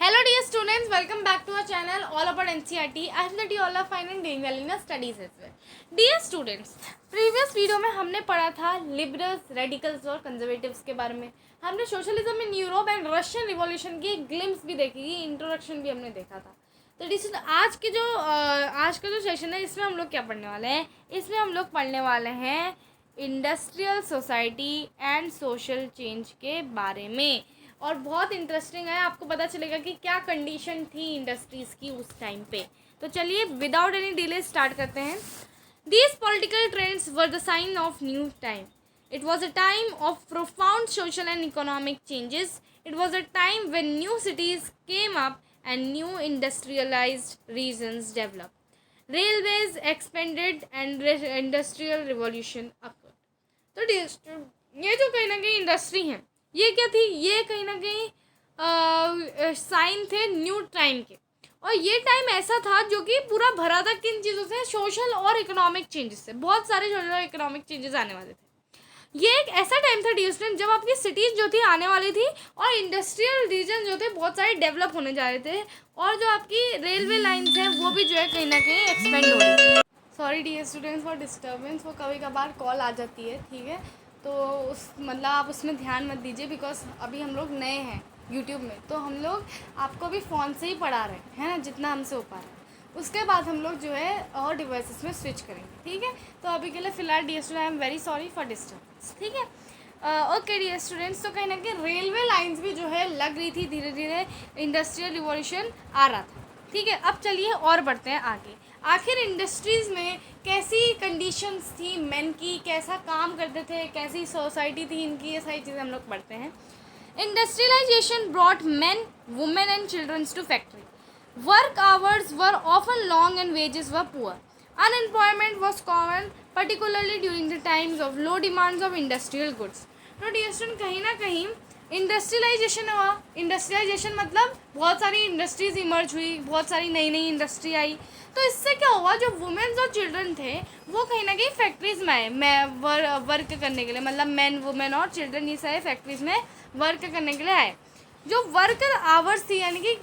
Hello dear students, welcome back to our channel all about NCERT. I hope that you all are fine and doing well in your studies as well. Dear students, previous video में हमने पढ़ा था liberals, radicals और conservatives के बारे में. हमने socialism in Europe and Russian revolution की ग्लिम्स भी देखी थी, इंट्रोडक्शन भी हमने देखा था. तो आज का जो सेशन है इसमें हम लोग क्या पढ़ने वाले हैं. इसमें हम लोग पढ़ने वाले हैं industrial society and social change के बारे में. और बहुत इंटरेस्टिंग है, आपको पता चलेगा कि क्या कंडीशन थी इंडस्ट्रीज़ की उस टाइम पे. तो चलिए विदाउट एनी डिले स्टार्ट करते हैं. These political trends were the sign of new time. It was a time of profound social and economic changes. It was a time when new cities came up and new industrialised regions develop. Railways expanded and industrial revolution occurred. तो ये जो कहीं ना कहीं industry हैं, ये क्या थी, ये कहीं ना कहीं साइन थे न्यू टाइम के. और ये टाइम ऐसा था जो कि पूरा भरा था किन चीज़ों से, सोशल और इकोनॉमिक चेंजेस से. बहुत सारे सोशल और इकोनॉमिक चेंजेस आने वाले थे. ये एक ऐसा टाइम था डियर स्टूडेंट जब आपकी सिटीज़ जो थी आने वाली थी और इंडस्ट्रियल रीजन जो थे बहुत सारे डेवलप होने जा रहे थे. और जो आपकी रेलवे लाइन्स हैं वो भी जो है कहीं ना कहीं एक्सपेंड हो रही थी. Sorry dear students for disturbance, वो कभी कभार कॉल आ जाती है, ठीक है. तो आप उसमें ध्यान मत दीजिए, बिकॉज अभी हम लोग नए हैं यूट्यूब में, तो हम लोग आपको अभी फ़ोन से ही पढ़ा रहे हैं, है ना, जितना हमसे हो पा रहा है. उसके बाद हम लोग जो है और डिवाइसेस में स्विच करेंगे, ठीक है. तो अभी के लिए फ़िलहाल dear student I am very sorry for disturbance, ठीक है. ओके डियर स्टूडेंट्स, तो कहीं ना कहीं रेलवे लाइन्स भी जो है लग रही थी, धीरे धीरे इंडस्ट्रियल रिवॉल्यूशन आ रहा था, ठीक है. अब चलिए और बढ़ते हैं आगे. आखिर इंडस्ट्रीज़ में कैसी कंडीशंस थी मेन की, कैसा काम करते थे, कैसी सोसाइटी थी इनकी, ये सारी चीज़ें हम लोग पढ़ते हैं. Industrialisation brought men, women and childrens to factory. Work hours were often long and wages were poor. Unemployment was common particularly during the times of low demands of industrial goods. तो डियर स्टूडेंट कहीं ना कहीं industrialisation हुआ. Industrialisation मतलब बहुत सारी industries emerge हुई, बहुत सारी नई नई इंडस्ट्री आई. तो इससे क्या हुआ, जो वुमेन्स और चिल्ड्रन थे वो कहीं ना कहीं फैक्ट्रीज़ में आए वर्क करने के लिए. मतलब मैन, वुमेन और चिल्ड्रन ये सारे फैक्ट्रीज़ में वर्क करने के लिए आए. जो वर्क आवर्स थी यानी कि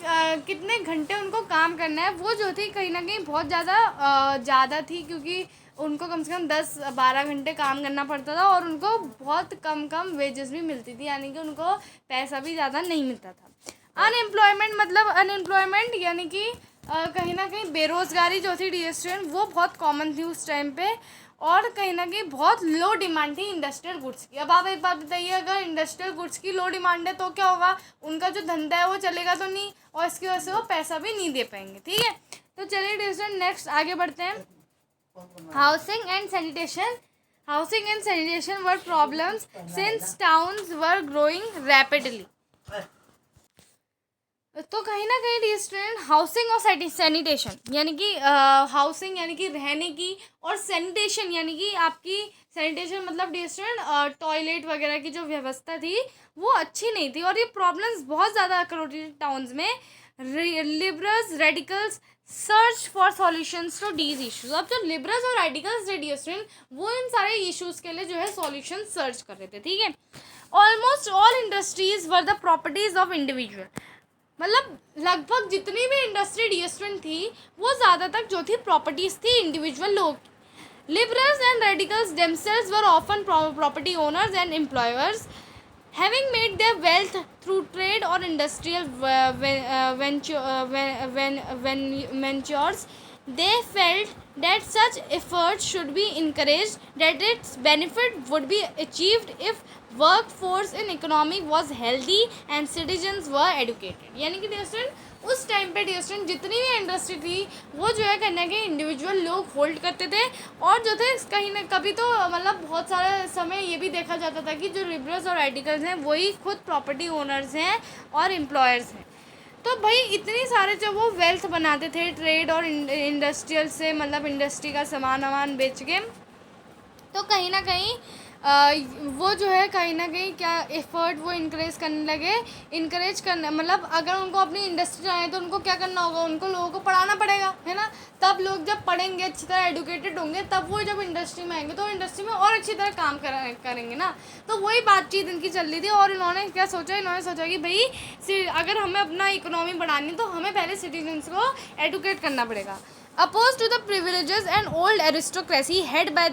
कितने घंटे उनको काम करना है, वो जो थी कहीं ना कहीं बहुत ज़्यादा थी, क्योंकि उनको कम से कम 10-12 घंटे काम करना पड़ता था और उनको बहुत कम वेजेस भी मिलती थी, यानी कि उनको पैसा भी ज़्यादा नहीं मिलता था. अनएम्प्लॉयमेंट मतलब अनएम्प्लॉयमेंट यानी कि कहीं ना कहीं बेरोज़गारी जो थी डियर स्टूडेंट वो बहुत कॉमन थी उस टाइम पे. और कहीं ना कहीं बहुत लो डिमांड थी इंडस्ट्रियल गुड्स की. अब आप एक बात बताइए, अगर इंडस्ट्रियल गुड्स की लो डिमांड है तो क्या होगा, उनका जो धंधा है वो चलेगा तो नहीं, और इसकी वजह से वो पैसा भी नहीं दे पाएंगे, ठीक है. तो चलिए डियर स्टूडेंट नेक्स्ट आगे बढ़ते हैं. Housing and sanitation were problems since towns were growing rapidly. तो कहीं ना कहीं डियर स्टूडेंट हाउसिंग और सैनिटेशन यानी कि हाउसिंग यानी कि रहने की, और सैनिटेशन यानी कि आपकी सैनिटेशन मतलब डियर स्टूडेंट टॉयलेट वगैरह की जो व्यवस्था थी वो अच्छी नहीं थी. और ये प्रॉब्लम्स बहुत ज़्यादा कर रही थी टाउन्स में. Liberals, radicals search for solutions to these issues. अब जो लिबरल्स और रेडिकल्स थे डियर स्टूडेंट वो इन सारे इश्यूज़ के लिए जो है सॉल्यूशन सर्च कर रहे थे, ठीक है. Almost all industries were the properties of individual. मतलब लगभग जितनी भी इंडस्ट्री डियर स्टूडेंट थी वो ज़्यादातर जो थी प्रॉपर्टीज़ थी इंडिविजुअल लोग की. Liberals and radicals themselves were often property owners and employers. Having made their wealth through trade or industrial ventures, they felt that such efforts should be encouraged, that its benefit would be achieved if workforce in economy was healthy and citizens were educated. यानी कि dear student उस time पे dear student जितनी भी industry थी वो जो है कहीं ना कहीं इंडिविजुअल लोग होल्ड करते थे. और जो थे कहीं ना कभी तो मतलब बहुत सारा समय ये भी देखा जाता था कि जो लिबरल्स और रेडिकल्स हैं वही खुद प्रॉपर्टी ओनर्स हैं और एम्प्लॉयर्स हैं. तो भाई इतनी सारे जब वो वेल्थ बनाते थे ट्रेड और इंडस्ट्रियल से, मतलब इंडस्ट्री का सामान वामान बेच के, तो कहीं ना कहीं वो जो है कहीं ना कहीं क्या एफर्ट वो इनकरेज करने लगे, इनकरेज करना मतलब अगर उनको अपनी इंडस्ट्री आए तो उनको क्या करना होगा, उनको लोगों को पढ़ाना पड़ेगा, है ना। तब लोग जब पढ़ेंगे, अच्छी तरह एडुकेटेड होंगे, तब वो जब इंडस्ट्री में आएंगे तो इंडस्ट्री में और अच्छी तरह काम करेंगे ना। तो वही बातचीत इनकी चल रही थी और इन्होंने क्या सोचा, इन्होंने सोचा कि भाई अगर हमें अपना इकोनॉमी बढ़ानी तो हमें पहले सिटीजन्स को एडुकेट करना पड़ेगा। Opposed to the privileges and old aristocracy head by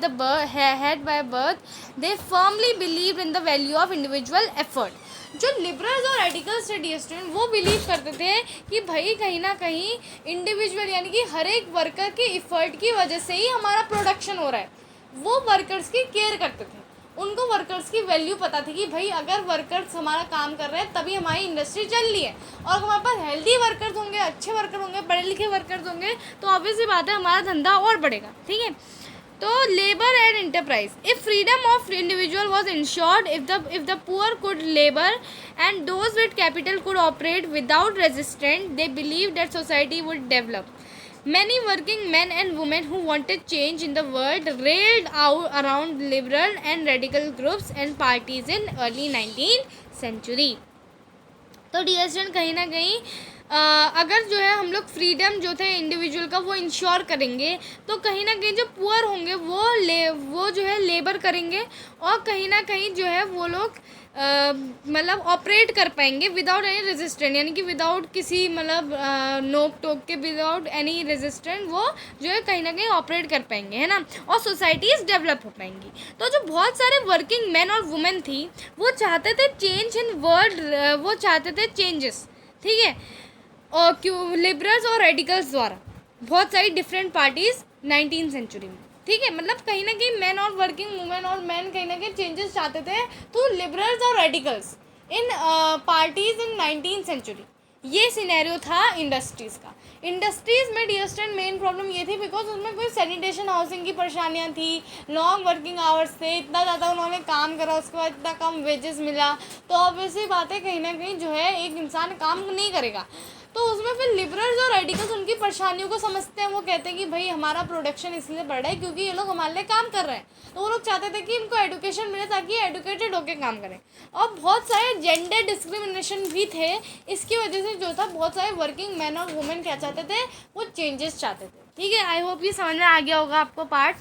birth, they firmly believed in the value of individual effort. जो लिबरल्स और रेडिकल्स थे डियर स्टूडेंट, वो बिलीव करते थे कि भाई कहीं ना कहीं इंडिविजुअल यानी कि हर एक वर्कर के इफ़र्ट की वजह से ही हमारा प्रोडक्शन हो रहा है। वो वर्कर्स की केयर करते थे, उनको वर्कर्स की वैल्यू पता थी कि भाई अगर वर्कर्स हमारा काम कर रहे हैं तभी हमारी इंडस्ट्री चल रही है, और हमारे पास हेल्दी वर्कर्स होंगे, अच्छे वर्कर होंगे, पढ़े लिखे वर्कर्स होंगे तो ऑब्वियसली बात है हमारा धंधा और बढ़ेगा। ठीक है, तो labour and enterprise, if freedom of individual was insured, if the poor could labour and those with capital could operate without resistant, they believe that society would develop. Many working men and women who wanted change in the world railed out around liberal and radical groups and parties in early 19th century. तो dear student कहीं ना कहीं अगर जो है हम लोग freedom जो थे इंडिविजुअल का वो इंश्योर करेंगे तो कहीं ना कहीं जो पुअर होंगे वो जो है लेबर करेंगे, और कहीं ना कहीं जो है वो लोग मतलब ऑपरेट कर पाएंगे विदाउट एनी रेजिस्टेंट, यानी कि विदाउट किसी मतलब नोक टोक के, विदाउट एनी रेजिस्टेंट वो जो है कहीं ना कहीं ऑपरेट कर पाएंगे, है ना, और सोसाइटीज़ डेवलप हो पाएंगी. तो जो बहुत सारे वर्किंग मैन और वुमेन थी वो चाहते थे चेंज इन वर्ल्ड, वो चाहते थे चेंजेस. ठीक है, और क्यों लिबरल्स और रेडिकल्स द्वारा बहुत सारी डिफरेंट पार्टीज़ 19th सेंचुरी में. ठीक है, मतलब कहीं ना कहीं मैन और वर्किंग वुमेन और मैन कहीं ना कहीं चेंजेस चाहते थे तो लिबरल्स और रेडिकल्स इन पार्टीज़ इन 19th सेंचुरी. ये सिनेरियो था इंडस्ट्रीज़ का. इंडस्ट्रीज़ में डियर स्टूडेंट मेन प्रॉब्लम ये थी बिकॉज उसमें कोई सैनिटेशन हाउसिंग की परेशानियाँ थी, लॉन्ग वर्किंग आवर्स थे, इतना ज़्यादा उन्होंने काम करा, उसके बाद इतना कम वेजेस मिला, तो ऑब्वियसली बात है कहीं ना कहीं जो है एक इंसान काम नहीं करेगा. तो उसमें फिर लिबरल्स और रेडिकल्स उनकी परेशानियों को समझते हैं. वो कहते हैं कि भाई हमारा प्रोडक्शन इसलिए बढ़ रहा है क्योंकि ये लोग हमारे लिए काम कर रहे हैं. तो वो लोग चाहते थे कि इनको एडुकेशन मिले ताकि एडुकेटेड होकर काम करें. और बहुत सारे जेंडर डिस्क्रिमिनेशन भी थे. इसकी वजह से जो था बहुत सारे वर्किंग मैन और वुमेन क्या चाहते थे, वो चेंजेस चाहते थे. ठीक है, आई होप ये समझ में आ गया होगा आपको पार्ट.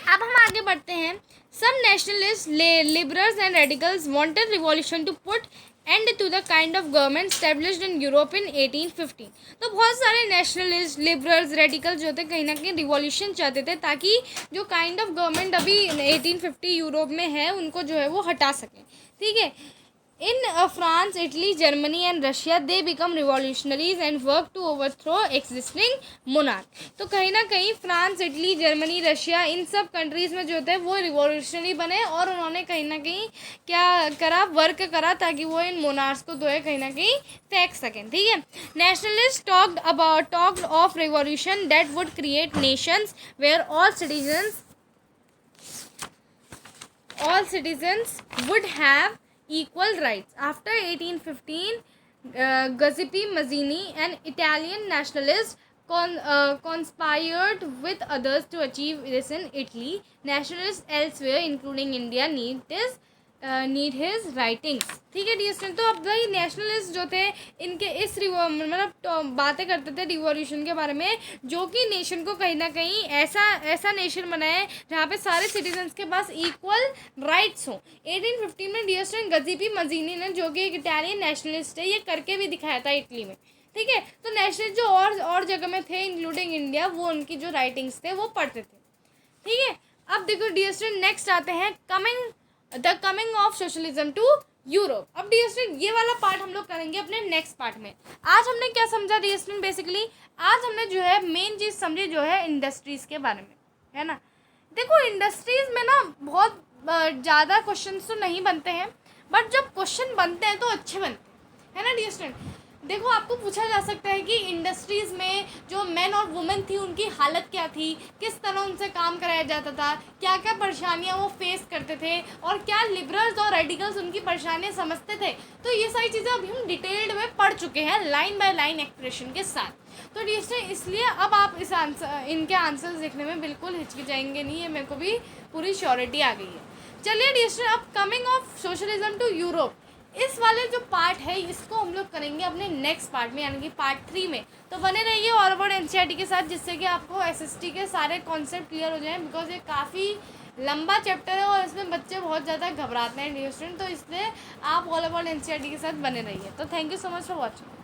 अब हम आगे बढ़ते हैं. Some nationalist, liberals and radicals wanted revolution to put end to the kind of government established in Europe in 1815. तो बहुत सारे नेशनलिस्ट, लिबरल्स, रेडिकल्स जो थे कहीं ना कहीं रिवॉल्यूशन चाहते थे ताकि जो काइंड ऑफ गवर्नमेंट अभी 1850 यूरोप में है उनको जो है वो हटा सकें. ठीक है, in France, Italy, Germany and Russia, they become revolutionaries and work to overthrow existing monarch. तो कहीं ना कहीं फ्रांस, इटली, जर्मनी, रशिया इन सब कंट्रीज़ में जो थे वो रिवॉल्यूशनरी बने और उन्होंने कहीं ना कहीं क्या करा, वर्क करा ताकि वो इन मोनार्क्स को जो है कहीं ना कहीं फेंक सकें. ठीक है, nationalist talked of revolution that would create nations where all citizens would have equal rights. After 1815, Giuseppe Mazzini, an Italian nationalist, conspired with others to achieve this in Italy. Nationalists elsewhere, including India, need his writings. ठीक है dear student, तो अब भाई nationalist जो थे इनके इस मतलब बातें करते थे रिवॉल्यूशन के बारे में जो कि नेशन को कहीं ना कहीं ऐसा नेशन बनाए जहाँ पे सारे सिटीजन्स के पास इक्वल राइट्स हों. 1815 में डियर स्टूडेंट गजीपी मजीनी ने, जो कि एक इटालियन नेशनलिस्ट है, ये करके भी दिखाया था इटली में. ठीक है, तो नेशनलिस्ट जो और जगह में थे इंक्लूडिंग इंडिया, वो उनकी जो राइटिंग्स थे वो पढ़ते थे. ठीक है, अब देखो डियर स्टूडेंट नेक्स्ट आते हैं the coming of socialism to Europe. अब डियर स्टूडेंट ये वाला पार्ट हम लोग करेंगे अपने नेक्स्ट पार्ट में. आज हमने क्या समझा डियर स्टूडेंट, बेसिकली आज हमने जो है मेन चीज़ समझी जो है इंडस्ट्रीज़ के बारे में, है ना. देखो इंडस्ट्रीज़ में ना बहुत ज़्यादा क्वेश्चंस तो नहीं बनते हैं, बट जब क्वेश्चन बनते हैं तो अच्छे बनते हैं, है ना डियर स्टूडेंट. देखो आपको पूछा जा सकता है कि इंडस्ट्रीज़ में जो मैन और वुमेन थी उनकी हालत क्या थी, किस तरह उनसे काम कराया जाता था, क्या क्या परेशानियां वो फेस करते थे, और क्या लिबरल्स और रेडिकल्स उनकी परेशानियां समझते थे. तो ये सारी चीज़ें अभी हम डिटेल्ड में पढ़ चुके हैं लाइन बाय लाइन एक्सप्रेशन के साथ. तो डियर स्टूडेंट इसलिए अब आप इनके आंसर्स देखने में बिल्कुल हिचकिचाएंगे नहीं, ये मेरे को भी पूरी श्योरिटी आ गई है। चलिए डियर स्टूडेंट, अब coming of socialism to Europe, इस वाले जो पार्ट है इसको हम लोग करेंगे अपने नेक्स्ट पार्ट में, यानी कि पार्ट 3 में। तो बने रहिए ऑल अबाउट एनसीईआरटी के साथ, जिससे कि आपको एसएसटी के सारे कॉन्सेप्ट क्लियर हो जाएं, बिकॉज ये काफ़ी लंबा चैप्टर है और इसमें बच्चे बहुत ज़्यादा घबराते हैं डियर स्टूडेंट, तो इसलिए आप ऑल अबाउट एनसीईआरटी के साथ बने रहिए। तो thank you so much for watching.